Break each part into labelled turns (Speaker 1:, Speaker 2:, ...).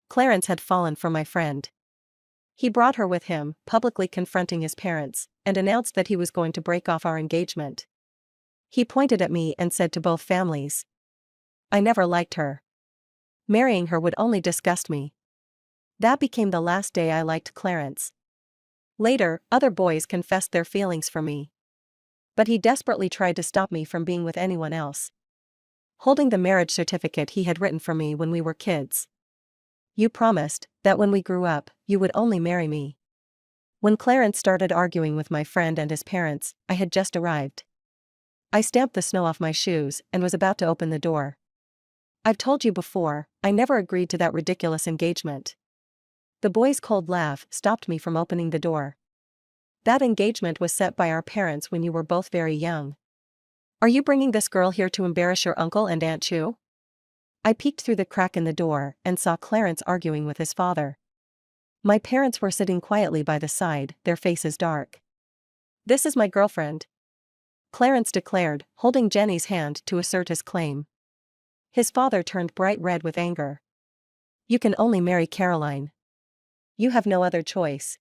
Speaker 1: Clarence had fallen for my friend. He brought her with him, publicly confronting his parents, and announced that he was going to break off our engagement. He pointed at me and said to both families, "I never liked her. Marrying her would only disgust me." That became the last day I liked Clarence. Later, other boys confessed their feelings for me. But he desperately tried to stop me from being with anyone else, holding the marriage certificate he had written for me when we were kids. "You promised that when we grew up, you would only marry me." When Clarence started arguing with my friend and his parents, I had just arrived. I stamped the snow off my shoes and was about to open the door. "I've told you before, I never agreed to that ridiculous engagement." The boy's cold laugh stopped me from opening the door. "That engagement was set by our parents when you were both very young. Are you bringing this girl here to embarrass your uncle and Aunt Chu?" I peeked through the crack in the door and saw Clarence arguing with his father. My parents were sitting quietly by the side, their faces dark. "This is my girlfriend," Clarence declared, holding Jenny's hand to assert his claim. His father turned bright red with anger. "You can only marry Caroline. You have no other choice."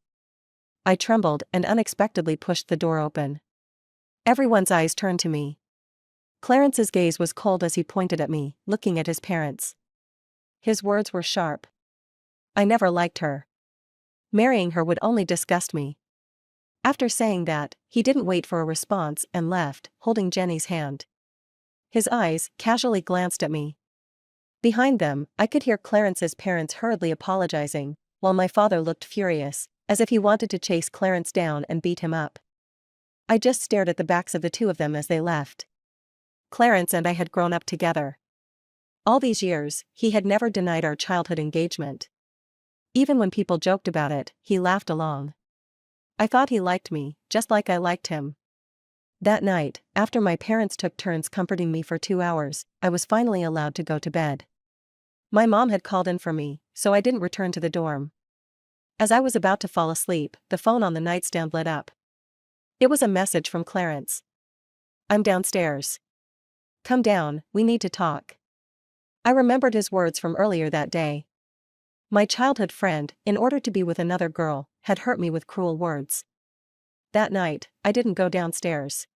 Speaker 1: I trembled and unexpectedly pushed the door open. Everyone's eyes turned to me. Clarence's gaze was cold as he pointed at me, looking at his parents. His words were sharp. "I never liked her. Marrying her would only disgust me." After saying that, he didn't wait for a response and left, holding Jenny's hand. His eyes casually glanced at me. Behind them, I could hear Clarence's parents hurriedly apologizing, while my father looked furious, as if he wanted to chase Clarence down and beat him up. I just stared at the backs of the two of them as they left. Clarence and I had grown up together. All these years, he had never denied our childhood engagement. Even when people joked about it, he laughed along. I thought he liked me, just like I liked him. That night, after my parents took turns comforting me for 2 hours, I was finally allowed to go to bed. My mom had called in for me, so I didn't return to the dorm. As I was about to fall asleep, the phone on the nightstand lit up. It was a message from Clarence. "I'm downstairs. Come down, we need to talk." I remembered his words from earlier that day. My childhood friend, in order to be with another girl, had hurt me with cruel words. That night, I didn't go downstairs.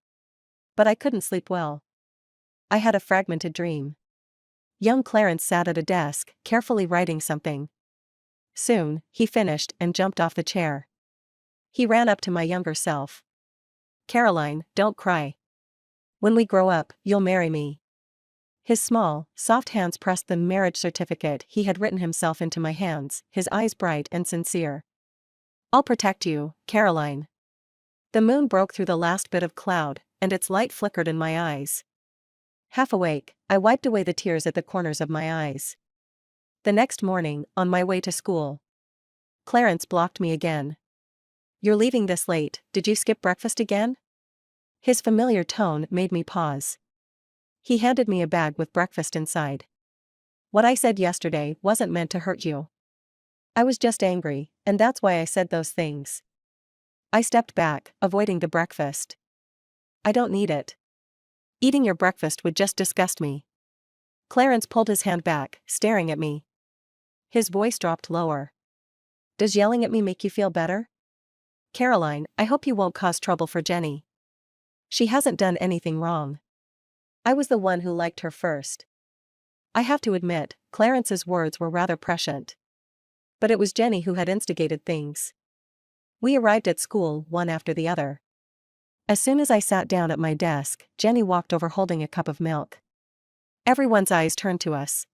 Speaker 1: But I couldn't sleep well. I had a fragmented dream. Young Clarence sat at a desk, carefully writing something. Soon, he finished and jumped off the chair. He ran up to my younger self. "Caroline, don't cry. When we grow up, you'll marry me." His small, soft hands pressed the marriage certificate he had written himself into my hands, his eyes bright and sincere. "I'll protect you, Caroline." The moon broke through the last bit of cloud, and its light flickered in my eyes. Half awake, I wiped away the tears at the corners of my eyes. The next morning, on my way to school, Clarence blocked me again. "You're leaving this late, did you skip breakfast again?" His familiar tone made me pause. He handed me a bag with breakfast inside. "What I said yesterday wasn't meant to hurt you. I was just angry, and that's why I said those things." I stepped back, avoiding the breakfast. "I don't need it. Eating your breakfast would just disgust me." Clarence pulled his hand back, staring at me. His voice dropped lower. "Does yelling at me make you feel better? Caroline, I hope you won't cause trouble for Jenny. She hasn't done anything wrong. I was the one who liked her first." I have to admit, Clarence's words were rather prescient. But it was Jenny who had instigated things. We arrived at school one after the other. As soon as I sat down at my desk, Jenny walked over holding a cup of milk. Everyone's eyes turned to us.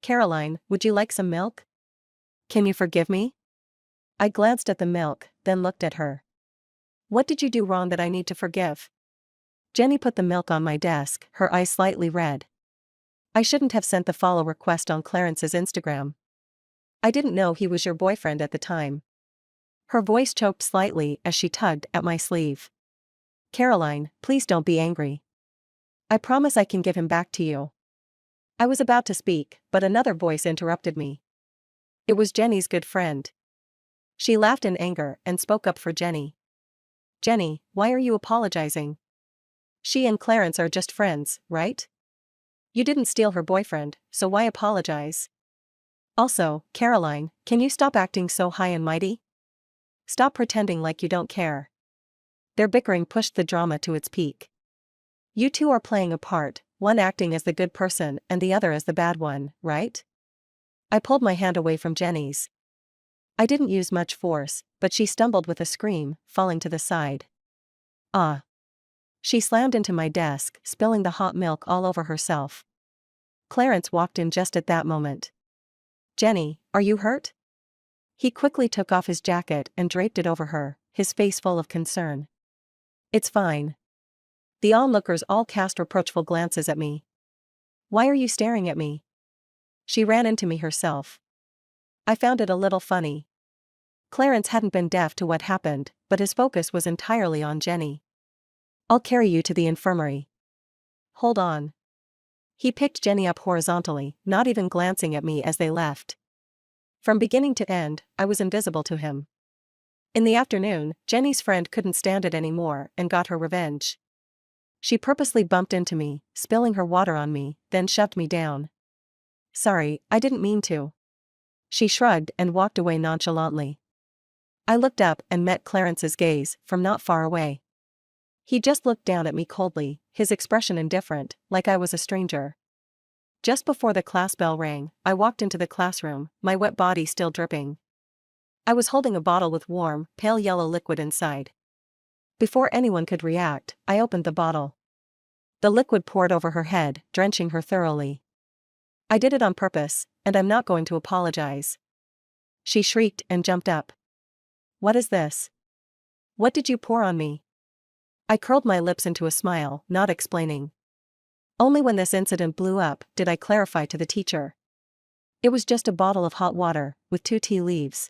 Speaker 1: "Caroline, would you like some milk? Can you forgive me?" I glanced at the milk, then looked at her. "What did you do wrong that I need to forgive?" Jenny put the milk on my desk, her eyes slightly red. "I shouldn't have sent the follow request on Clarence's Instagram. I didn't know he was your boyfriend at the time." Her voice choked slightly as she tugged at my sleeve. "Caroline, please don't be angry. I promise I can give him back to you." I was about to speak, but another voice interrupted me. It was Jenny's good friend. She laughed in anger and spoke up for Jenny. "Jenny, why are you apologizing? She and Clarence are just friends, right? You didn't steal her boyfriend, so why apologize?" Also, Caroline, can you stop acting so high and mighty? Stop pretending like you don't care. Their bickering pushed the drama to its peak. You two are playing a part, one acting as the good person and the other as the bad one, right? I pulled my hand away from Jenny's. I didn't use much force, but she stumbled with a scream, falling to the side. Ah! She slammed into my desk, spilling the hot milk all over herself. Clarence walked in just at that moment. Jenny, are you hurt? He quickly took off his jacket and draped it over her, his face full of concern. It's fine. The onlookers all cast reproachful glances at me. Why are you staring at me? She ran into me herself. I found it a little funny. Clarence hadn't been deaf to what happened, but his focus was entirely on Jenny. I'll carry you to the infirmary. Hold on. He picked Jenny up horizontally, not even glancing at me as they left. From beginning to end, I was invisible to him. In the afternoon, Jenny's friend couldn't stand it anymore and got her revenge. She purposely bumped into me, spilling her water on me, then shoved me down. Sorry, I didn't mean to. She shrugged and walked away nonchalantly. I looked up and met Clarence's gaze, from not far away. He just looked down at me coldly, his expression indifferent, like I was a stranger. Just before the class bell rang, I walked into the classroom, my wet body still dripping. I was holding a bottle with warm, pale yellow liquid inside. Before anyone could react, I opened the bottle. The liquid poured over her head, drenching her thoroughly. I did it on purpose, and I'm not going to apologize. She shrieked and jumped up. What is this? What did you pour on me? I curled my lips into a smile, not explaining. Only when this incident blew up did I clarify to the teacher. It was just a bottle of hot water, with 2 tea leaves.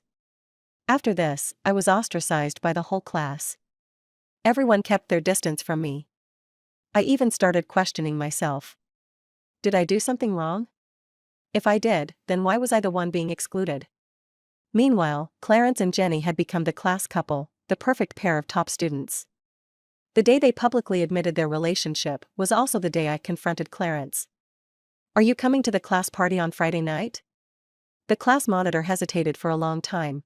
Speaker 1: After this, I was ostracized by the whole class. Everyone kept their distance from me. I even started questioning myself. Did I do something wrong? If I did, then why was I the one being excluded? Meanwhile, Clarence and Jenny had become the class couple, the perfect pair of top students. The day they publicly admitted their relationship was also the day I confronted Clarence. Are you coming to the class party on Friday night? The class monitor hesitated for a long time.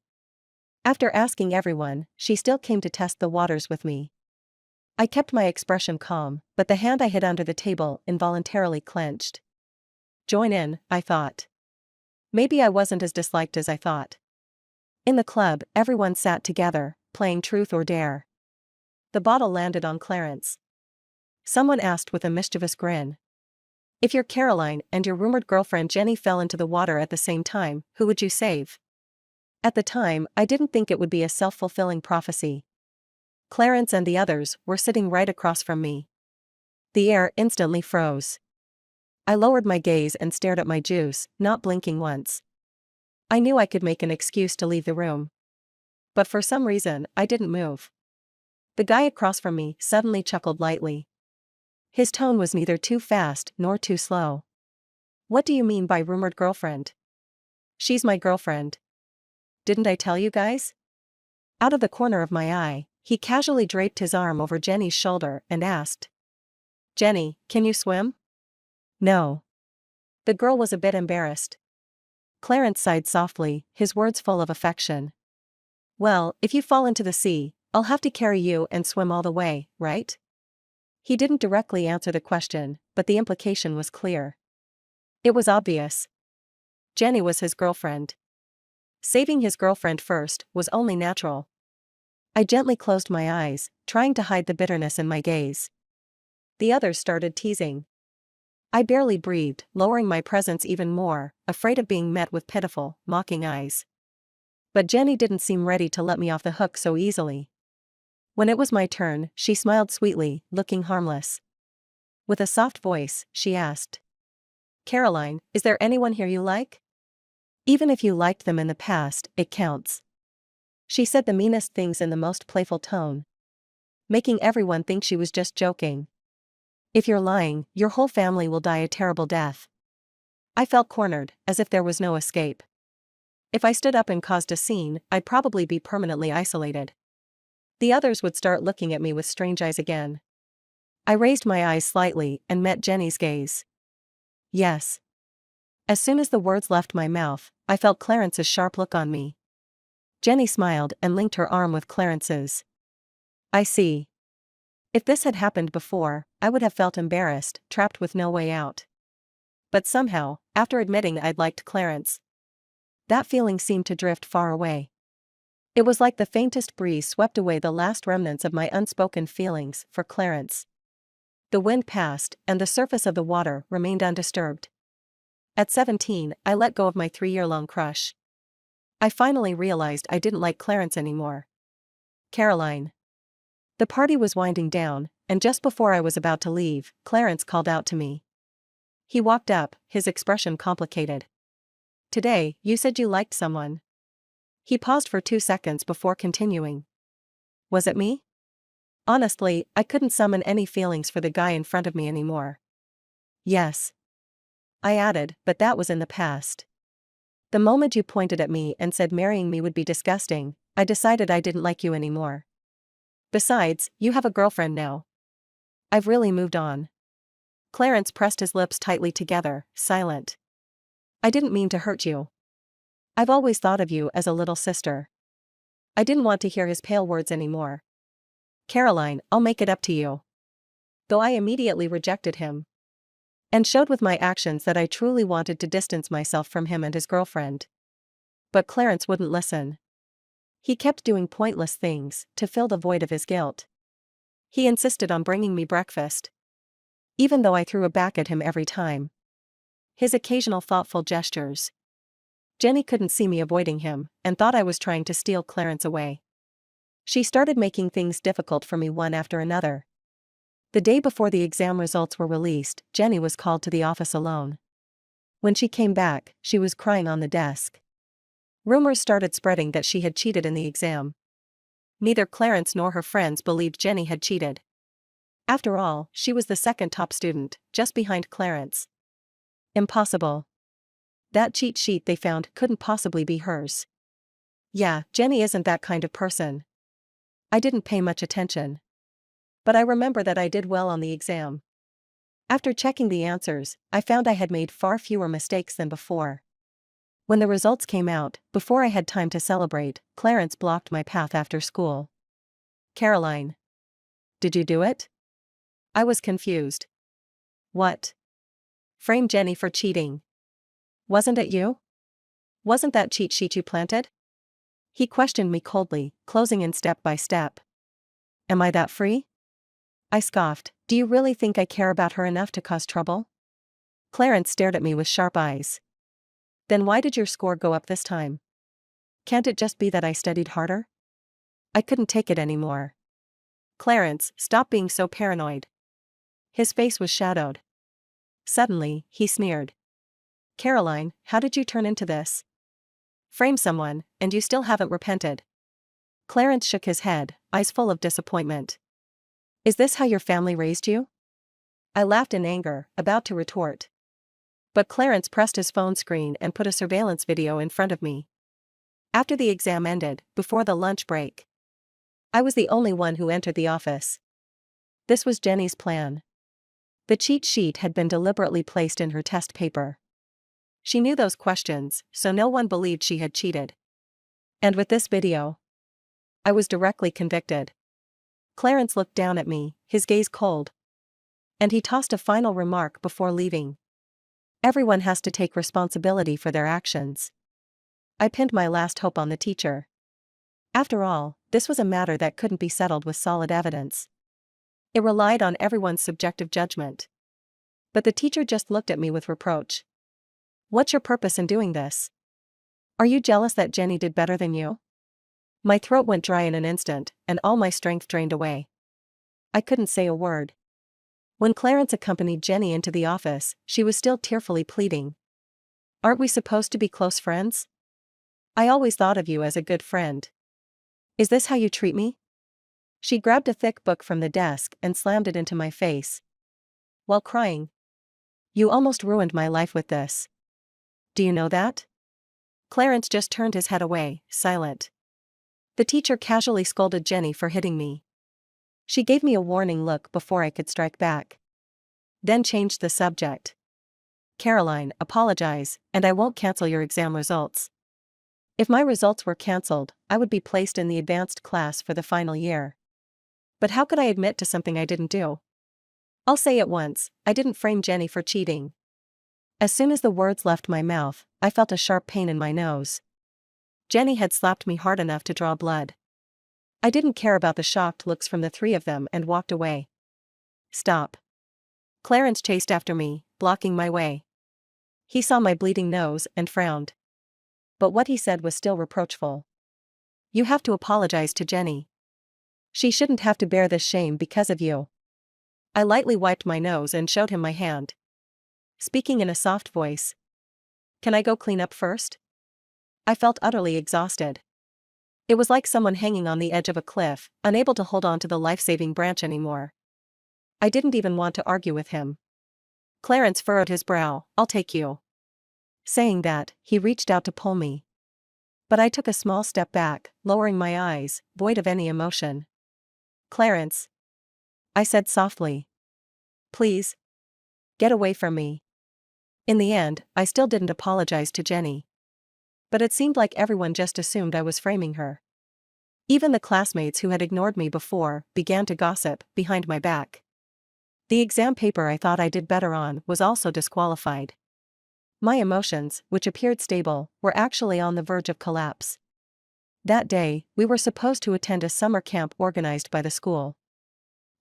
Speaker 1: After asking everyone, she still came to test the waters with me. I kept my expression calm, but the hand I hid under the table involuntarily clenched. Join in, I thought. Maybe I wasn't as disliked as I thought. In the club, everyone sat together, playing Truth or Dare. The bottle landed on Clarence. Someone asked with a mischievous grin. If your Caroline and your rumored girlfriend Jenny fell into the water at the same time, who would you save? At the time, I didn't think it would be a self-fulfilling prophecy. Clarence and the others were sitting right across from me. The air instantly froze. I lowered my gaze and stared at my juice, not blinking once. I knew I could make an excuse to leave the room. But for some reason, I didn't move. The guy across from me suddenly chuckled lightly. His tone was neither too fast nor too slow. What do you mean by rumored girlfriend? She's my girlfriend. Didn't I tell you guys? Out of the corner of my eye, he casually draped his arm over Jenny's shoulder and asked. Jenny, can you swim? No. The girl was a bit embarrassed. Clarence sighed softly, his words full of affection. Well, if you fall into the sea, I'll have to carry you and swim all the way, right? He didn't directly answer the question, but the implication was clear. It was obvious. Jenny was his girlfriend. Saving his girlfriend first was only natural. I gently closed my eyes, trying to hide the bitterness in my gaze. The others started teasing. I barely breathed, lowering my presence even more, afraid of being met with pitiful, mocking eyes. But Jenny didn't seem ready to let me off the hook so easily. When it was my turn, she smiled sweetly, looking harmless. With a soft voice, she asked. Caroline, is there anyone here you like? Even if you liked them in the past, it counts. She said the meanest things in the most playful tone, making everyone think she was just joking. If you're lying, your whole family will die a terrible death. I felt cornered, as if there was no escape. If I stood up and caused a scene, I'd probably be permanently isolated. The others would start looking at me with strange eyes again. I raised my eyes slightly and met Jenny's gaze. Yes. As soon as the words left my mouth, I felt Clarence's sharp look on me. Jenny smiled and linked her arm with Clarence's. I see. If this had happened before, I would have felt embarrassed, trapped with no way out. But somehow, after admitting I'd liked Clarence, that feeling seemed to drift far away. It was like the faintest breeze swept away the last remnants of my unspoken feelings for Clarence. The wind passed, and the surface of the water remained undisturbed. At 17, I let go of my 3-year-long crush. I finally realized I didn't like Clarence anymore. Caroline. The party was winding down, and just before I was about to leave, Clarence called out to me. He walked up, his expression complicated. Today, you said you liked someone. He paused for 2 seconds before continuing. Was it me? Honestly, I couldn't summon any feelings for the guy in front of me anymore. Yes. I added, but that was in the past. The moment you pointed at me and said marrying me would be disgusting, I decided I didn't like you anymore. Besides, you have a girlfriend now. I've really moved on. Clarence pressed his lips tightly together, silent. I didn't mean to hurt you. I've always thought of you as a little sister. I didn't want to hear his pale words anymore. Caroline, I'll make it up to you. Though I immediately rejected him. And showed with my actions that I truly wanted to distance myself from him and his girlfriend. But Clarence wouldn't listen. He kept doing pointless things to fill the void of his guilt. He insisted on bringing me breakfast, even though I threw a back at him every time. His occasional thoughtful gestures. Jenny couldn't see me avoiding him, and thought I was trying to steal Clarence away. She started making things difficult for me one after another. The day before the exam results were released, Jenny was called to the office alone. When she came back, she was crying on the desk. Rumors started spreading that she had cheated in the exam. Neither Clarence nor her friends believed Jenny had cheated. After all, she was the second top student, just behind Clarence. Impossible. That cheat sheet they found couldn't possibly be hers. Yeah, Jenny isn't that kind of person. I didn't pay much attention. But I remember that I did well on the exam. After checking the answers, I found I had made far fewer mistakes than before. When the results came out, before I had time to celebrate, Clarence blocked my path after school. Caroline. Did you do it? I was confused. What? Frame Jenny for cheating. Wasn't it you? Wasn't that cheat sheet you planted? He questioned me coldly, closing in step by step. Am I that free? I scoffed. Do you really think I care about her enough to cause trouble? Clarence stared at me with sharp eyes. Then why did your score go up this time? Can't it just be that I studied harder? I couldn't take it anymore. Clarence, stop being so paranoid. His face was shadowed. Suddenly, he sneered. Caroline, how did you turn into this? Frame someone, and you still haven't repented. Clarence shook his head, eyes full of disappointment. Is this how your family raised you? I laughed in anger, about to retort. But Clarence pressed his phone screen and put a surveillance video in front of me. After the exam ended, before the lunch break, I was the only one who entered the office. This was Jenny's plan. The cheat sheet had been deliberately placed in her test paper. She knew those questions, so no one believed she had cheated. And with this video, I was directly convicted. Clarence looked down at me, his gaze cold. And he tossed a final remark before leaving. Everyone has to take responsibility for their actions. I pinned my last hope on the teacher. After all, this was a matter that couldn't be settled with solid evidence. It relied on everyone's subjective judgment. But the teacher just looked at me with reproach. What's your purpose in doing this? Are you jealous that Jenny did better than you? My throat went dry in an instant, and all my strength drained away. I couldn't say a word. When Clarence accompanied Jenny into the office, she was still tearfully pleading. Aren't we supposed to be close friends? I always thought of you as a good friend. Is this how you treat me? She grabbed a thick book from the desk and slammed it into my face, while crying. You almost ruined my life with this. Do you know that? Clarence just turned his head away, silent. The teacher casually scolded Jenny for hitting me. She gave me a warning look before I could strike back. Then changed the subject. Caroline, apologize, and I won't cancel your exam results. If my results were cancelled, I would be placed in the advanced class for the final year. But how could I admit to something I didn't do? I'll say it once, I didn't frame Jenny for cheating. As soon as the words left my mouth, I felt a sharp pain in my nose. Jenny had slapped me hard enough to draw blood. I didn't care about the shocked looks from the three of them and walked away. Stop. Clarence chased after me, blocking my way. He saw my bleeding nose and frowned. But what he said was still reproachful. You have to apologize to Jenny. She shouldn't have to bear this shame because of you. I lightly wiped my nose and showed him my hand. Speaking in a soft voice. Can I go clean up first? I felt utterly exhausted. It was like someone hanging on the edge of a cliff, unable to hold on to the life-saving branch anymore. I didn't even want to argue with him. Clarence furrowed his brow. I'll take you. Saying that, he reached out to pull me. But I took a small step back, lowering my eyes, void of any emotion. Clarence. I said softly. Please. Get away from me. In the end, I still didn't apologize to Jenny. But it seemed like everyone just assumed I was framing her. Even the classmates who had ignored me before began to gossip behind my back. The exam paper I thought I did better on was also disqualified. My emotions, which appeared stable, were actually on the verge of collapse. That day, we were supposed to attend a summer camp organized by the school.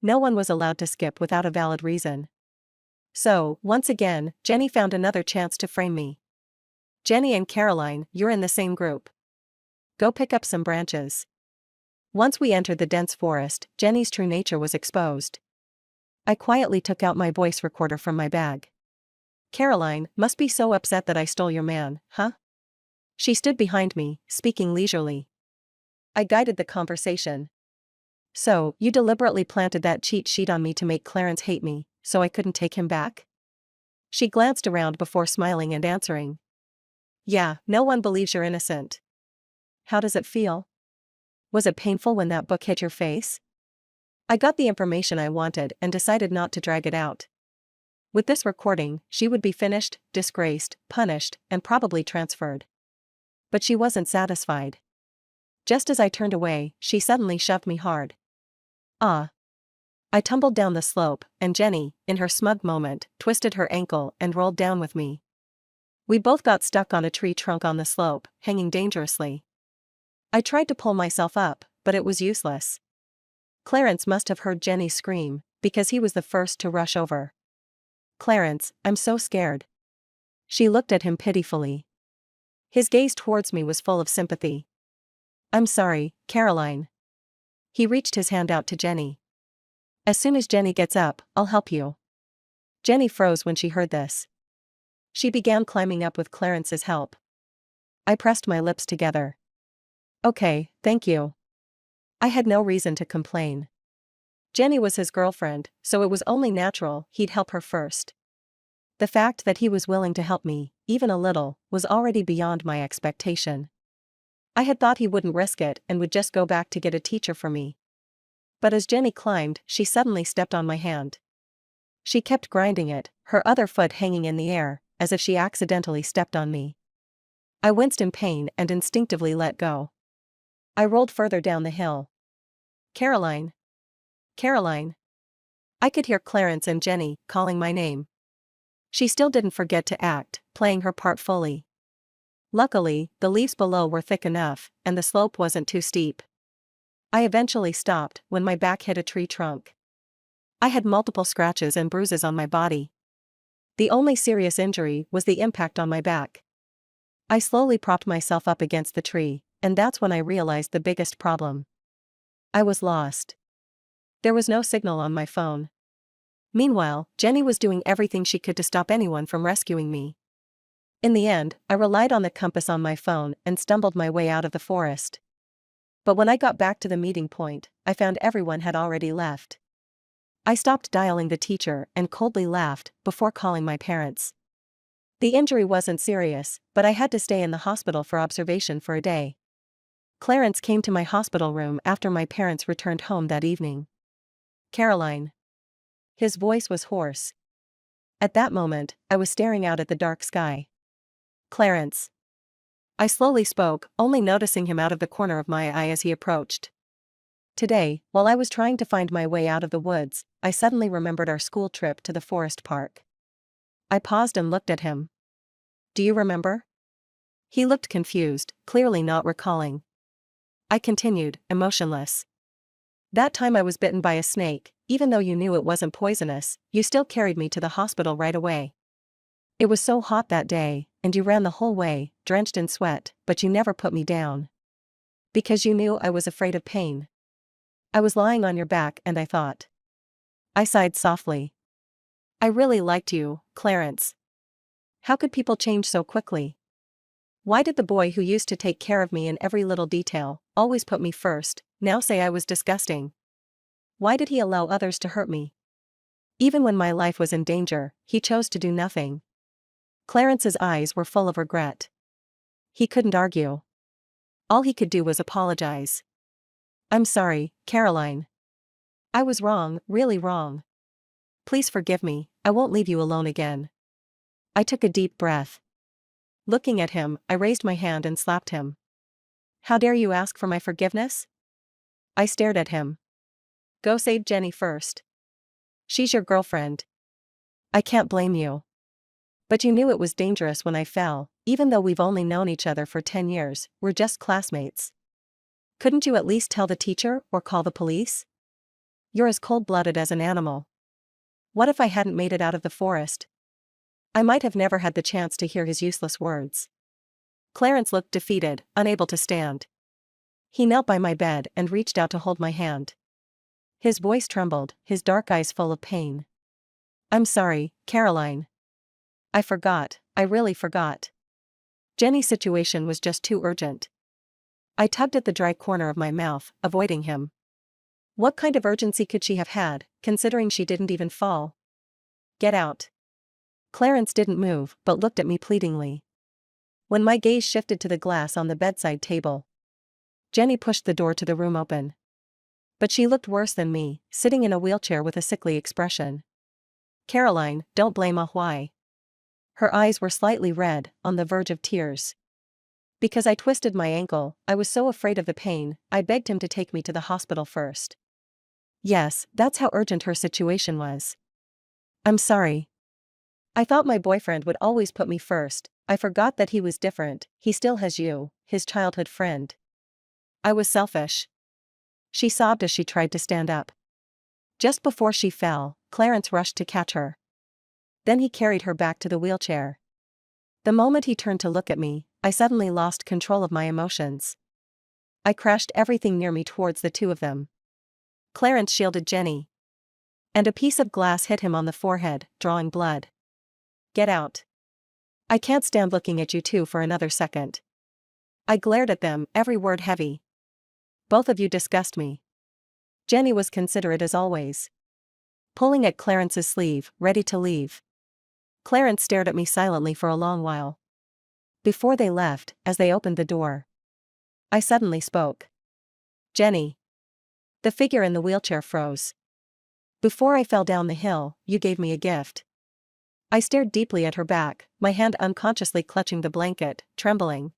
Speaker 1: No one was allowed to skip without a valid reason. So, once again, Jenny found another chance to frame me. Jenny and Caroline, you're in the same group. Go pick up some branches. Once we entered the dense forest, Jenny's true nature was exposed. I quietly took out my voice recorder from my bag. Caroline, must be so upset that I stole your man, huh? She stood behind me, speaking leisurely. I guided the conversation. So, you deliberately planted that cheat sheet on me to make Clarence hate me, so I couldn't take him back? She glanced around before smiling and answering. Yeah, no one believes you're innocent. How does it feel? Was it painful when that book hit your face? I got the information I wanted and decided not to drag it out. With this recording, she would be finished, disgraced, punished, and probably transferred. But she wasn't satisfied. Just as I turned away, she suddenly shoved me hard. Ah. I tumbled down the slope, and Jenny, in her smug moment, twisted her ankle and rolled down with me. We both got stuck on a tree trunk on the slope, hanging dangerously. I tried to pull myself up, but it was useless. Clarence must have heard Jenny scream, because he was the first to rush over. Clarence, I'm so scared. She looked at him pitifully. His gaze towards me was full of sympathy. I'm sorry, Caroline. He reached his hand out to Jenny. As soon as Jenny gets up, I'll help you. Jenny froze when she heard this. She began climbing up with Clarence's help. I pressed my lips together. Okay, thank you. I had no reason to complain. Jenny was his girlfriend, so it was only natural he'd help her first. The fact that he was willing to help me, even a little, was already beyond my expectation. I had thought he wouldn't risk it and would just go back to get a teacher for me. But as Jenny climbed, she suddenly stepped on my hand. She kept grinding it, her other foot hanging in the air, as if she accidentally stepped on me. I winced in pain and instinctively let go. I rolled further down the hill. Caroline. Caroline. I could hear Clarence and Jenny calling my name. She still didn't forget to act, playing her part fully. Luckily, the leaves below were thick enough, and the slope wasn't too steep. I eventually stopped when my back hit a tree trunk. I had multiple scratches and bruises on my body. The only serious injury was the impact on my back. I slowly propped myself up against the tree, and that's when I realized the biggest problem. I was lost. There was no signal on my phone. Meanwhile, Jenny was doing everything she could to stop anyone from rescuing me. In the end, I relied on the compass on my phone and stumbled my way out of the forest. But when I got back to the meeting point, I found everyone had already left. I stopped dialing the teacher and coldly laughed before calling my parents. The injury wasn't serious, but I had to stay in the hospital for observation for a day. Clarence came to my hospital room after my parents returned home that evening. Caroline. His voice was hoarse. At that moment, I was staring out at the dark sky. Clarence. I slowly spoke, only noticing him out of the corner of my eye as he approached. Today, while I was trying to find my way out of the woods, I suddenly remembered our school trip to the forest park. I paused and looked at him. Do you remember? He looked confused, clearly not recalling. I continued, emotionless. That time I was bitten by a snake, even though you knew it wasn't poisonous, you still carried me to the hospital right away. It was so hot that day, and you ran the whole way, drenched in sweat, but you never put me down. Because you knew I was afraid of pain. I was lying on your back and I thought. I sighed softly. I really liked you, Clarence. How could people change so quickly? Why did the boy who used to take care of me in every little detail, always put me first, now say I was disgusting? Why did he allow others to hurt me? Even when my life was in danger, he chose to do nothing. Clarence's eyes were full of regret. He couldn't argue. All he could do was apologize. I'm sorry, Caroline. I was wrong, really wrong. Please forgive me, I won't leave you alone again. I took a deep breath. Looking at him, I raised my hand and slapped him. How dare you ask for my forgiveness? I stared at him. Go save Jenny first. She's your girlfriend. I can't blame you. But you knew it was dangerous when I fell, even though we've only known each other for 10 years, we're just classmates. Couldn't you at least tell the teacher or call the police? You're as cold-blooded as an animal. What if I hadn't made it out of the forest? I might have never had the chance to hear his useless words. Clarence looked defeated, unable to stand. He knelt by my bed and reached out to hold my hand. His voice trembled, his dark eyes full of pain. I'm sorry, Caroline. I forgot, I really forgot. Jenny's situation was just too urgent. I tugged at the dry corner of my mouth, avoiding him. What kind of urgency could she have had, considering she didn't even fall? Get out. Clarence didn't move, but looked at me pleadingly. When my gaze shifted to the glass on the bedside table, Jenny pushed the door to the room open. But she looked worse than me, sitting in a wheelchair with a sickly expression. Caroline, don't blame a why. Her eyes were slightly red, on the verge of tears. Because I twisted my ankle, I was so afraid of the pain, I begged him to take me to the hospital first. Yes, that's how urgent her situation was. I'm sorry. I thought my boyfriend would always put me first, I forgot that he was different, he still has you, his childhood friend. I was selfish. She sobbed as she tried to stand up. Just before she fell, Clarence rushed to catch her. Then he carried her back to the wheelchair. The moment he turned to look at me, I suddenly lost control of my emotions. I crashed everything near me towards the two of them. Clarence shielded Jenny. And a piece of glass hit him on the forehead, drawing blood. Get out. I can't stand looking at you two for another second. I glared at them, every word heavy. Both of you disgust me. Jenny was considerate as always. Pulling at Clarence's sleeve, ready to leave. Clarence stared at me silently for a long while. Before they left, as they opened the door, I suddenly spoke. Jenny. The figure in the wheelchair froze. Before I fell down the hill, you gave me a gift. I stared deeply at her back, my hand unconsciously clutching the blanket, trembling.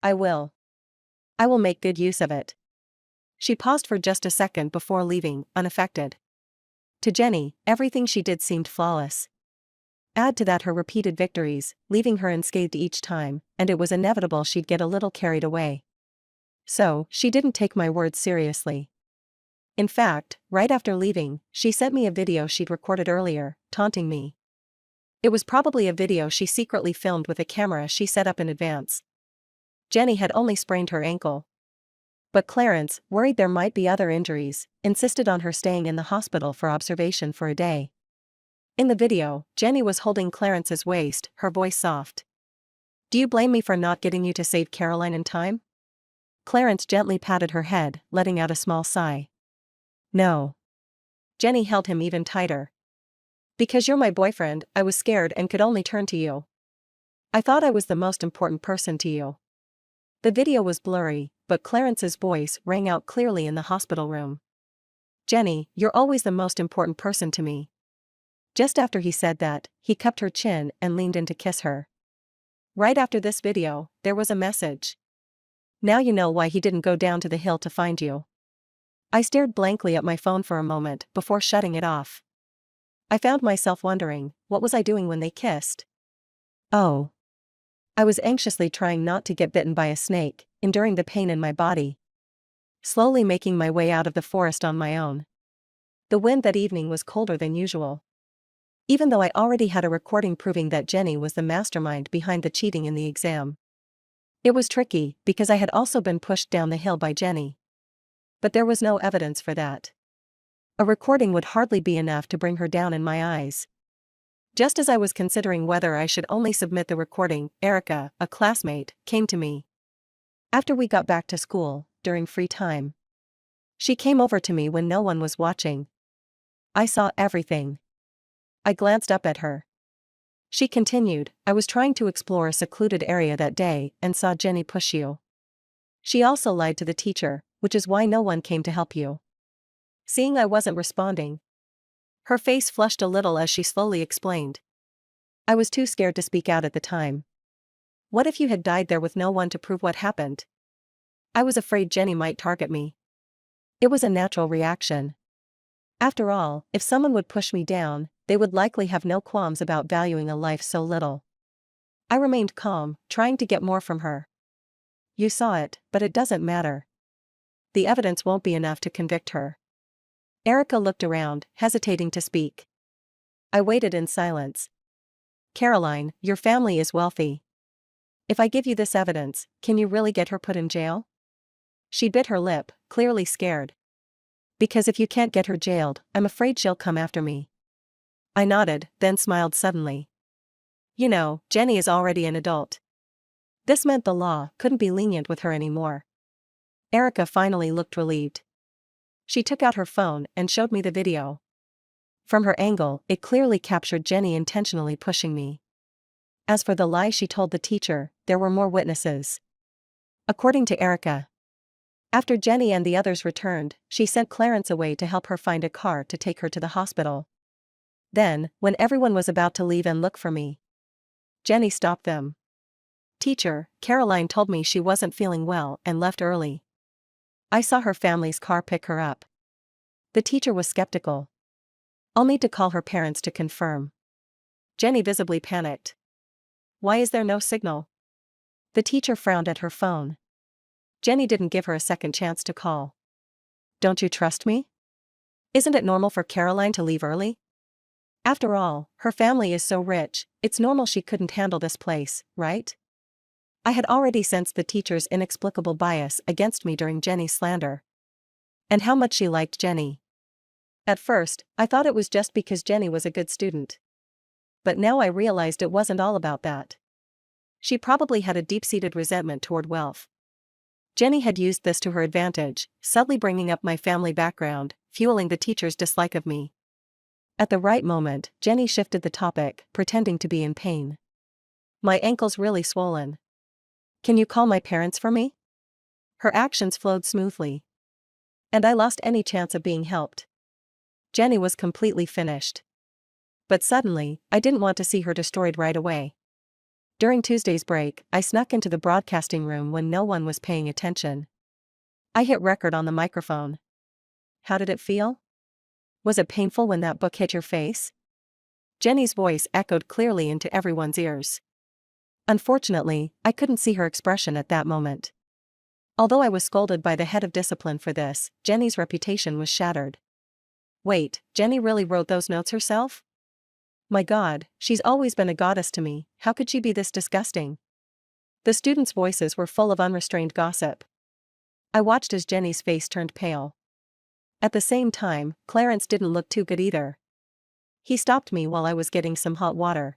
Speaker 1: I will make good use of it. She paused for just a second before leaving, unaffected. To Jenny, everything she did seemed flawless. Add to that her repeated victories, leaving her unscathed each time, and it was inevitable she'd get a little carried away. So, she didn't take my words seriously. In fact, right after leaving, she sent me a video she'd recorded earlier, taunting me. It was probably a video she secretly filmed with a camera she set up in advance. Jenny had only sprained her ankle. But Clarence, worried there might be other injuries, insisted on her staying in the hospital for observation for a day. In the video, Jenny was holding Clarence's waist, her voice soft. Do you blame me for not getting you to save Caroline in time? Clarence gently patted her head, letting out a small sigh. No. Jenny held him even tighter. Because you're my boyfriend, I was scared and could only turn to you. I thought I was the most important person to you. The video was blurry, but Clarence's voice rang out clearly in the hospital room. Jenny, you're always the most important person to me. Just after he said that, he cupped her chin and leaned in to kiss her. Right after this video, there was a message. Now you know why he didn't go down to the hill to find you. I stared blankly at my phone for a moment before shutting it off. I found myself wondering, what was I doing when they kissed? Oh. I was anxiously trying not to get bitten by a snake, enduring the pain in my body. Slowly making my way out of the forest on my own. The wind that evening was colder than usual. Even though I already had a recording proving that Jenny was the mastermind behind the cheating in the exam. It was tricky, because I had also been pushed down the hill by Jenny. But there was no evidence for that. A recording would hardly be enough to bring her down in my eyes. Just as I was considering whether I should only submit the recording, Erica, a classmate, came to me. After we got back to school, during free time. She came over to me when no one was watching. I saw everything. I glanced up at her. She continued, I was trying to explore a secluded area that day and saw Jenny push you. She also lied to the teacher, which is why no one came to help you. Seeing I wasn't responding. Her face flushed a little as she slowly explained. I was too scared to speak out at the time. What if you had died there with no one to prove what happened? I was afraid Jenny might target me. It was a natural reaction. After all, if someone would push me down, they would likely have no qualms about valuing a life so little. I remained calm, trying to get more from her. You saw it, but it doesn't matter. The evidence won't be enough to convict her. Erica looked around, hesitating to speak. I waited in silence. Caroline, your family is wealthy. If I give you this evidence, can you really get her put in jail? She bit her lip, clearly scared. Because if you can't get her jailed, I'm afraid she'll come after me. I nodded, then smiled suddenly. You know, Jenny is already an adult. This meant the law couldn't be lenient with her anymore. Erica finally looked relieved. She took out her phone and showed me the video. From her angle, it clearly captured Jenny intentionally pushing me. As for the lie she told the teacher, there were more witnesses. According to Erica, after Jenny and the others returned, she sent Clarence away to help her find a car to take her to the hospital. Then, when everyone was about to leave and look for me, Jenny stopped them. Teacher, Caroline told me she wasn't feeling well and left early. I saw her family's car pick her up. The teacher was skeptical. I'll need to call her parents to confirm. Jenny visibly panicked. Why is there no signal? The teacher frowned at her phone. Jenny didn't give her a second chance to call. Don't you trust me? Isn't it normal for Caroline to leave early? After all, her family is so rich, it's normal she couldn't handle this place, right? I had already sensed the teacher's inexplicable bias against me during Jenny's slander. And how much she liked Jenny. At first, I thought it was just because Jenny was a good student. But now I realized it wasn't all about that. She probably had a deep-seated resentment toward wealth. Jenny had used this to her advantage, subtly bringing up my family background, fueling the teacher's dislike of me. At the right moment, Jenny shifted the topic, pretending to be in pain. My ankle's really swollen. Can you call my parents for me? Her actions flowed smoothly. And I lost any chance of being helped. Jenny was completely finished. But suddenly, I didn't want to see her destroyed right away. During Tuesday's break, I snuck into the broadcasting room when no one was paying attention. I hit record on the microphone. How did it feel? Was it painful when that book hit your face? Jenny's voice echoed clearly into everyone's ears. Unfortunately, I couldn't see her expression at that moment. Although I was scolded by the head of discipline for this, Jenny's reputation was shattered. Wait, Jenny really wrote those notes herself? My God, she's always been a goddess to me, how could she be this disgusting? The students' voices were full of unrestrained gossip. I watched as Jenny's face turned pale. At the same time, Clarence didn't look too good either. He stopped me while I was getting some hot water.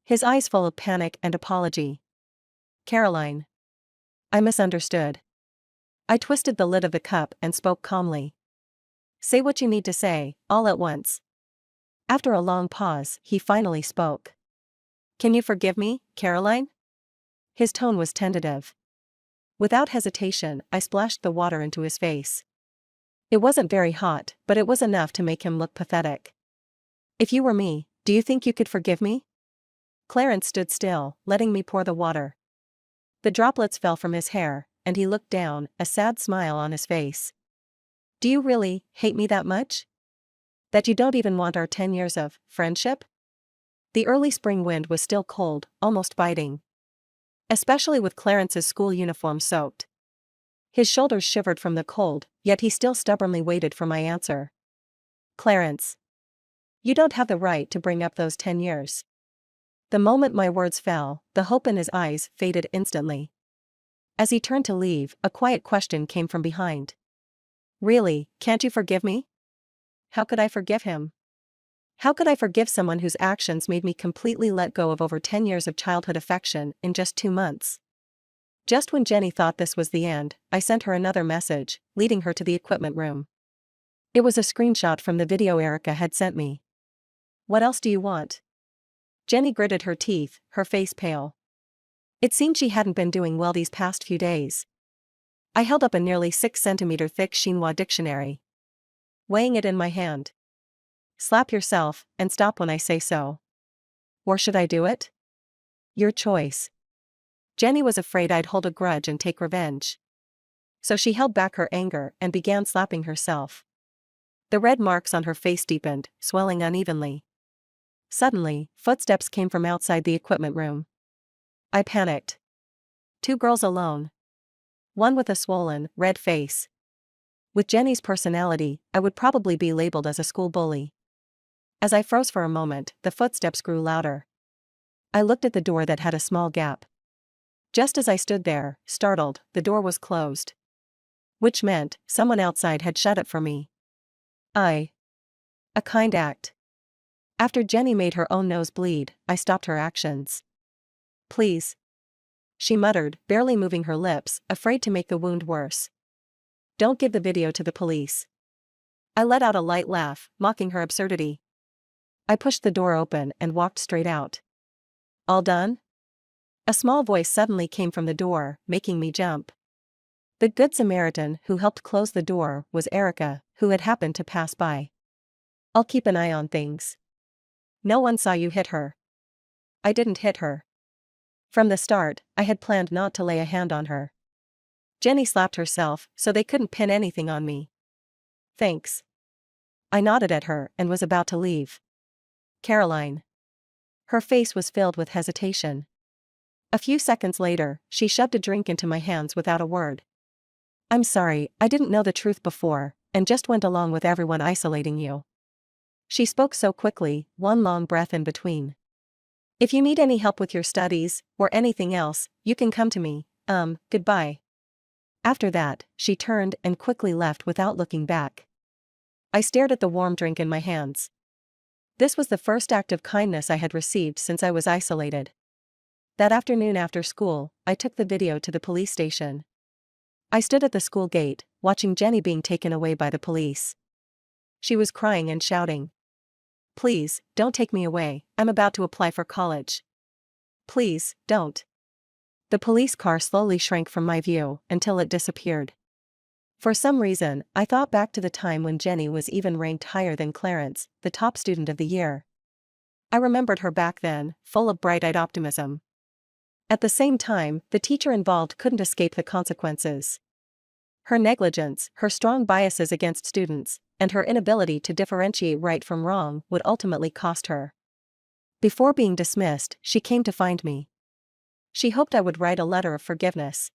Speaker 1: His eyes full of panic and apology. Caroline. I misunderstood. I twisted the lid of the cup and spoke calmly. Say what you need to say, all at once. After a long pause, he finally spoke. Can you forgive me, Caroline? His tone was tentative. Without hesitation, I splashed the water into his face. It wasn't very hot, but it was enough to make him look pathetic. If you were me, do you think you could forgive me? Clarence stood still, letting me pour the water. The droplets fell from his hair, and he looked down, a sad smile on his face. Do you really hate me that much? That you don't even want our 10 years of friendship? The early spring wind was still cold, almost biting. Especially with Clarence's school uniform soaked. His shoulders shivered from the cold, yet he still stubbornly waited for my answer. Clarence. You don't have the right to bring up those 10 years. The moment my words fell, the hope in his eyes faded instantly. As he turned to leave, a quiet question came from behind. Really, can't you forgive me? How could I forgive him? How could I forgive someone whose actions made me completely let go of over 10 years of childhood affection in just 2 months? Just when Jenny thought this was the end, I sent her another message, leading her to the equipment room. It was a screenshot from the video Erica had sent me. What else do you want? Jenny gritted her teeth, her face pale. It seemed she hadn't been doing well these past few days. I held up a nearly 6 centimeter thick chinois dictionary. Weighing it in my hand. Slap yourself, and stop when I say so. Or should I do it? Your choice. Jenny was afraid I'd hold a grudge and take revenge. So she held back her anger and began slapping herself. The red marks on her face deepened, swelling unevenly. Suddenly, footsteps came from outside the equipment room. I panicked. 2 girls alone. One with a swollen, red face. With Jenny's personality, I would probably be labeled as a school bully. As I froze for a moment, the footsteps grew louder. I looked at the door that had a small gap. Just as I stood there, startled, the door was closed. Which meant, someone outside had shut it for me. A kind act. After Jenny made her own nose bleed, I stopped her actions. Please. She muttered, barely moving her lips, afraid to make the wound worse. Don't give the video to the police. I let out a light laugh, mocking her absurdity. I pushed the door open and walked straight out. All done? A small voice suddenly came from the door, making me jump. The Good Samaritan who helped close the door was Erica, who had happened to pass by. I'll keep an eye on things. No one saw you hit her. I didn't hit her. From the start, I had planned not to lay a hand on her. Jenny slapped herself, so they couldn't pin anything on me. Thanks. I nodded at her and was about to leave. Caroline. Her face was filled with hesitation. A few seconds later, she shoved a drink into my hands without a word. I'm sorry, I didn't know the truth before, and just went along with everyone isolating you. She spoke so quickly, one long breath in between. If you need any help with your studies, or anything else, you can come to me, goodbye. After that, she turned and quickly left without looking back. I stared at the warm drink in my hands. This was the first act of kindness I had received since I was isolated. That afternoon after school, I took the video to the police station. I stood at the school gate, watching Jenny being taken away by the police. She was crying and shouting. Please, don't take me away, I'm about to apply for college. Please, don't. The police car slowly shrank from my view until it disappeared. For some reason, I thought back to the time when Jenny was even ranked higher than Clarence, the top student of the year. I remembered her back then, full of bright-eyed optimism. At the same time, the teacher involved couldn't escape the consequences. Her negligence, her strong biases against students, and her inability to differentiate right from wrong would ultimately cost her. Before being dismissed, she came to find me. She hoped I would write a letter of forgiveness.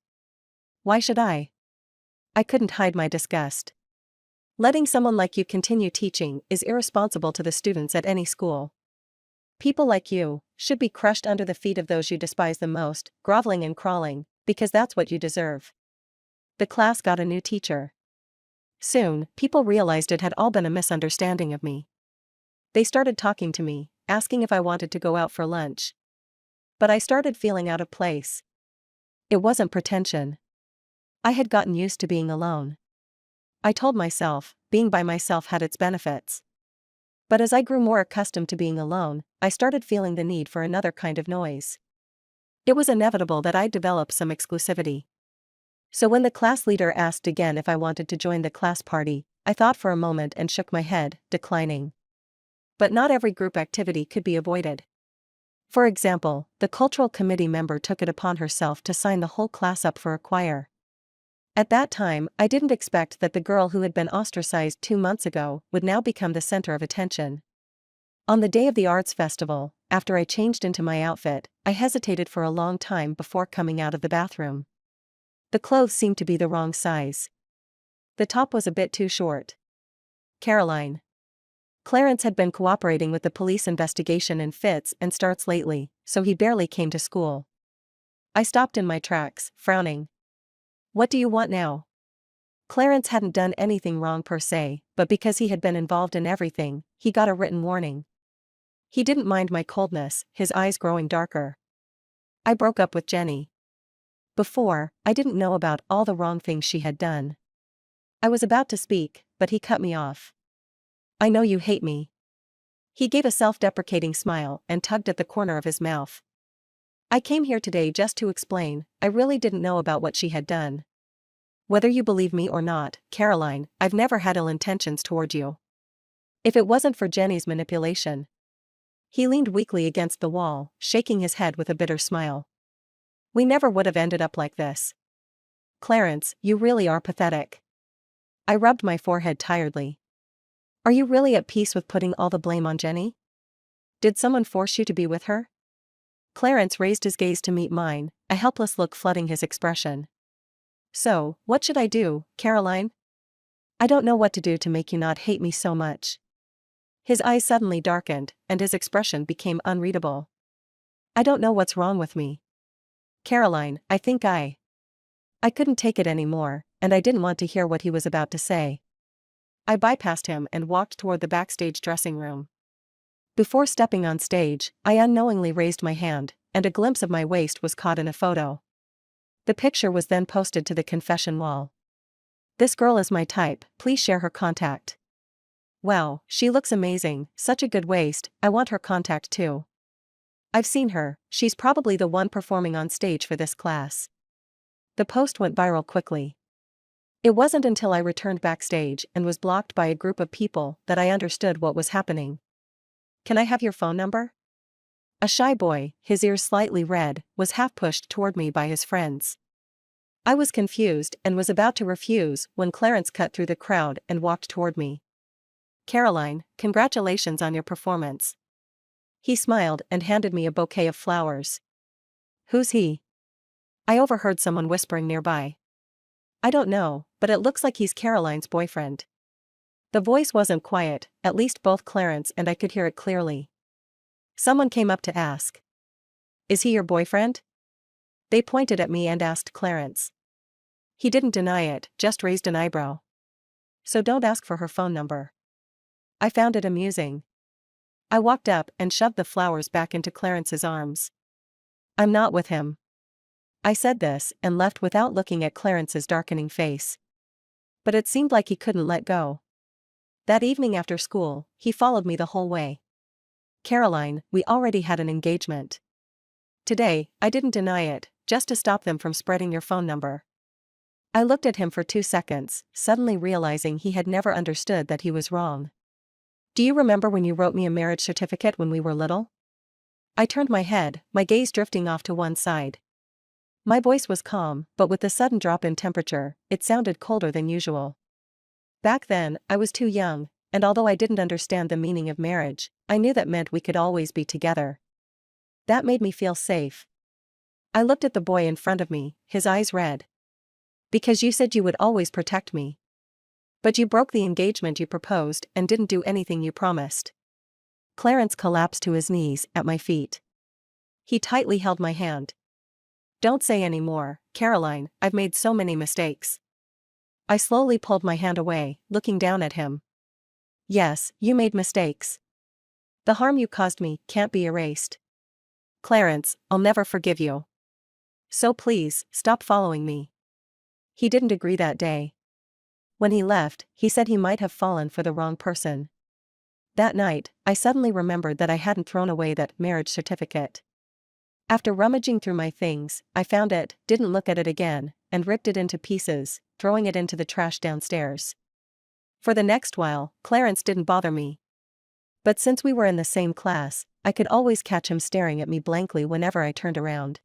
Speaker 1: Why should I? I couldn't hide my disgust. Letting someone like you continue teaching is irresponsible to the students at any school. People like you should be crushed under the feet of those you despise the most, groveling and crawling, because that's what you deserve. The class got a new teacher. Soon, people realized it had all been a misunderstanding of me. They started talking to me, asking if I wanted to go out for lunch. But I started feeling out of place. It wasn't pretension. I had gotten used to being alone. I told myself, being by myself had its benefits. But as I grew more accustomed to being alone, I started feeling the need for another kind of noise. It was inevitable that I'd develop some exclusivity. So when the class leader asked again if I wanted to join the class party, I thought for a moment and shook my head, declining. But not every group activity could be avoided. For example, the cultural committee member took it upon herself to sign the whole class up for a choir. At that time, I didn't expect that the girl who had been ostracized 2 months ago would now become the center of attention. On the day of the arts festival, after I changed into my outfit, I hesitated for a long time before coming out of the bathroom. The clothes seemed to be the wrong size. The top was a bit too short. Caroline. Clarence had been cooperating with the police investigation in fits and starts lately, so he barely came to school. I stopped in my tracks, frowning. What do you want now? Clarence hadn't done anything wrong per se, but because he had been involved in everything, he got a written warning. He didn't mind my coldness, his eyes growing darker. I broke up with Jenny. Before, I didn't know about all the wrong things she had done. I was about to speak, but he cut me off. I know you hate me. He gave a self-deprecating smile and tugged at the corner of his mouth. I came here today just to explain, I really didn't know about what she had done. Whether you believe me or not, Caroline, I've never had ill intentions toward you. If it wasn't for Jenny's manipulation. He leaned weakly against the wall, shaking his head with a bitter smile. We never would have ended up like this. Clarence, you really are pathetic. I rubbed my forehead tiredly. Are you really at peace with putting all the blame on Jenny? Did someone force you to be with her? Clarence raised his gaze to meet mine, a helpless look flooding his expression. So, what should I do, Caroline? I don't know what to do to make you not hate me so much. His eyes suddenly darkened, and his expression became unreadable. I don't know what's wrong with me. Caroline, I think I couldn't take it anymore, and I didn't want to hear what he was about to say. I bypassed him and walked toward the backstage dressing room. Before stepping on stage, I unknowingly raised my hand, and a glimpse of my waist was caught in a photo. The picture was then posted to the confession wall. This girl is my type, please share her contact. Wow, she looks amazing, such a good waist, I want her contact too. I've seen her, she's probably the one performing on stage for this class. The post went viral quickly. It wasn't until I returned backstage and was blocked by a group of people that I understood what was happening. Can I have your phone number? A shy boy, his ears slightly red, was half pushed toward me by his friends. I was confused and was about to refuse when Clarence cut through the crowd and walked toward me. Caroline, congratulations on your performance. He smiled and handed me a bouquet of flowers. Who's he? I overheard someone whispering nearby. I don't know, but it looks like he's Caroline's boyfriend. The voice wasn't quiet, at least both Clarence and I could hear it clearly. Someone came up to ask. Is he your boyfriend? They pointed at me and asked Clarence. He didn't deny it, just raised an eyebrow. So don't ask for her phone number. I found it amusing. I walked up and shoved the flowers back into Clarence's arms. I'm not with him. I said this and left without looking at Clarence's darkening face. But it seemed like he couldn't let go. That evening after school, he followed me the whole way. Caroline, we already had an engagement. Today, I didn't deny it, just to stop them from spreading your phone number. I looked at him for 2 seconds, suddenly realizing he had never understood that he was wrong. Do you remember when you wrote me a marriage certificate when we were little? I turned my head, my gaze drifting off to one side. My voice was calm, but with the sudden drop in temperature, it sounded colder than usual. Back then, I was too young, and although I didn't understand the meaning of marriage, I knew that meant we could always be together. That made me feel safe. I looked at the boy in front of me, his eyes red. Because you said you would always protect me. But you broke the engagement you proposed and didn't do anything you promised. Clarence collapsed to his knees at my feet. He tightly held my hand. Don't say any more, Caroline, I've made so many mistakes. I slowly pulled my hand away, looking down at him. Yes, you made mistakes. The harm you caused me can't be erased. Clarence, I'll never forgive you. So please, stop following me. He didn't agree that day. When he left, he said he might have fallen for the wrong person. That night, I suddenly remembered that I hadn't thrown away that marriage certificate. After rummaging through my things, I found it, didn't look at it again, and ripped it into pieces, throwing it into the trash downstairs. For the next while, Clarence didn't bother me. But since we were in the same class, I could always catch him staring at me blankly whenever I turned around.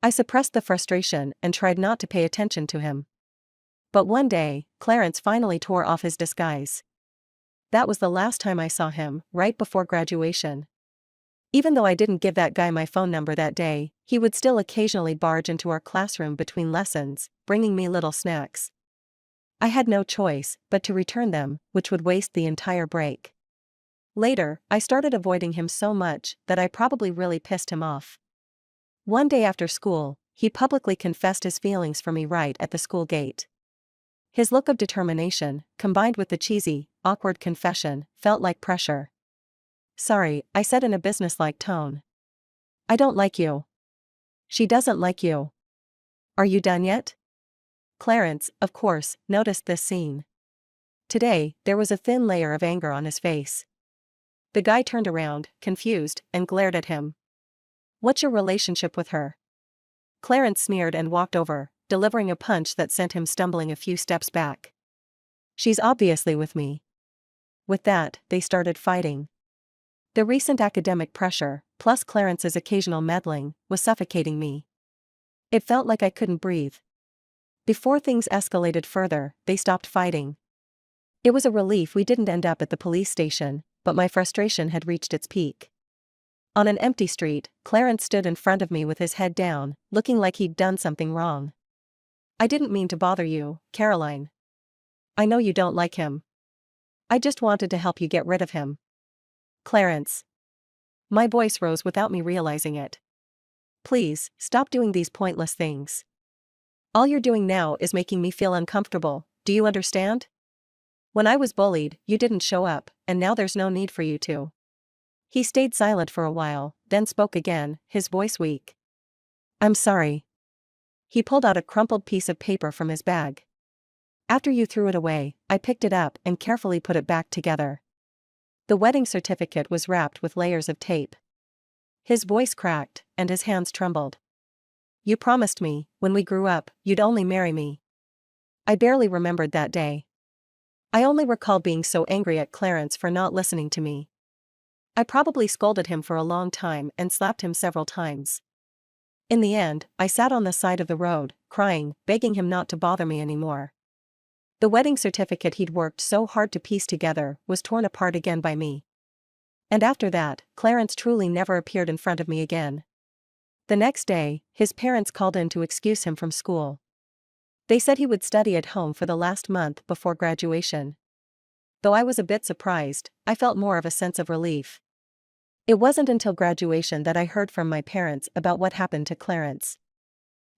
Speaker 1: I suppressed the frustration and tried not to pay attention to him. But one day, Clarence finally tore off his disguise. That was the last time I saw him, right before graduation. Even though I didn't give that guy my phone number that day, he would still occasionally barge into our classroom between lessons, bringing me little snacks. I had no choice but to return them, which would waste the entire break. Later, I started avoiding him so much that I probably really pissed him off. One day after school, he publicly confessed his feelings for me right at the school gate. His look of determination, combined with the cheesy, awkward confession, felt like pressure. "Sorry," I said in a businesslike tone. "I don't like you." "She doesn't like you." "Are you done yet?" Clarence, of course, noticed this scene. Today, there was a thin layer of anger on his face. The guy turned around, confused, and glared at him. "What's your relationship with her?" Clarence sneered and walked over, delivering a punch that sent him stumbling a few steps back. "She's obviously with me." With that, they started fighting. The recent academic pressure, plus Clarence's occasional meddling, was suffocating me. It felt like I couldn't breathe. Before things escalated further, they stopped fighting. It was a relief we didn't end up at the police station, but my frustration had reached its peak. On an empty street, Clarence stood in front of me with his head down, looking like he'd done something wrong. "I didn't mean to bother you, Caroline. I know you don't like him. I just wanted to help you get rid of him." "Clarence." My voice rose without me realizing it. "Please, stop doing these pointless things. All you're doing now is making me feel uncomfortable, do you understand? When I was bullied, you didn't show up, and now there's no need for you to." He stayed silent for a while, then spoke again, his voice weak. "I'm sorry." He pulled out a crumpled piece of paper from his bag. "After you threw it away, I picked it up and carefully put it back together. The wedding certificate was wrapped with layers of tape." His voice cracked, and his hands trembled. "You promised me, when we grew up, you'd only marry me." I barely remembered that day. I only recall being so angry at Clarence for not listening to me. I probably scolded him for a long time and slapped him several times. In the end, I sat on the side of the road, crying, begging him not to bother me anymore. The wedding certificate he'd worked so hard to piece together was torn apart again by me. And after that, Clarence truly never appeared in front of me again. The next day, his parents called in to excuse him from school. They said he would study at home for the last month before graduation. Though I was a bit surprised, I felt more of a sense of relief. It wasn't until graduation that I heard from my parents about what happened to Clarence.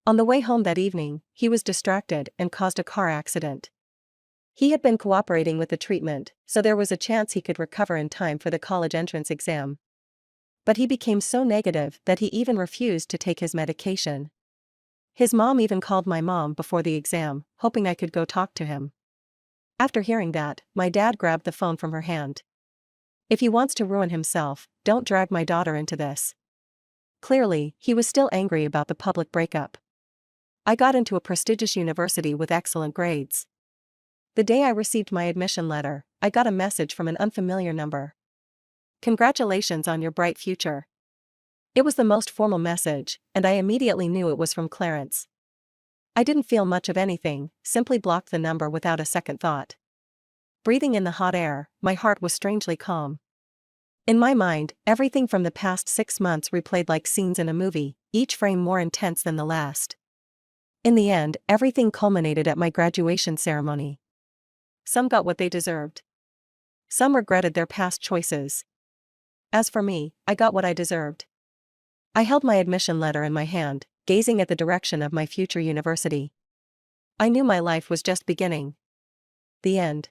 Speaker 1: On the way home that evening, he was distracted and caused a car accident. He had been cooperating with the treatment, so there was a chance he could recover in time for the college entrance exam. But he became so negative that he even refused to take his medication. His mom even called my mom before the exam, hoping I could go talk to him. After hearing that, my dad grabbed the phone from her hand. "If he wants to ruin himself, don't drag my daughter into this." Clearly, he was still angry about the public breakup. I got into a prestigious university with excellent grades. The day I received my admission letter, I got a message from an unfamiliar number. "Congratulations on your bright future." It was the most formal message, and I immediately knew it was from Clarence. I didn't feel much of anything, simply blocked the number without a second thought. Breathing in the hot air, my heart was strangely calm. In my mind, everything from the past 6 months replayed like scenes in a movie, each frame more intense than the last. In the end, everything culminated at my graduation ceremony. Some got what they deserved. Some regretted their past choices. As for me, I got what I deserved. I held my admission letter in my hand, gazing at the direction of my future university. I knew my life was just beginning. The end.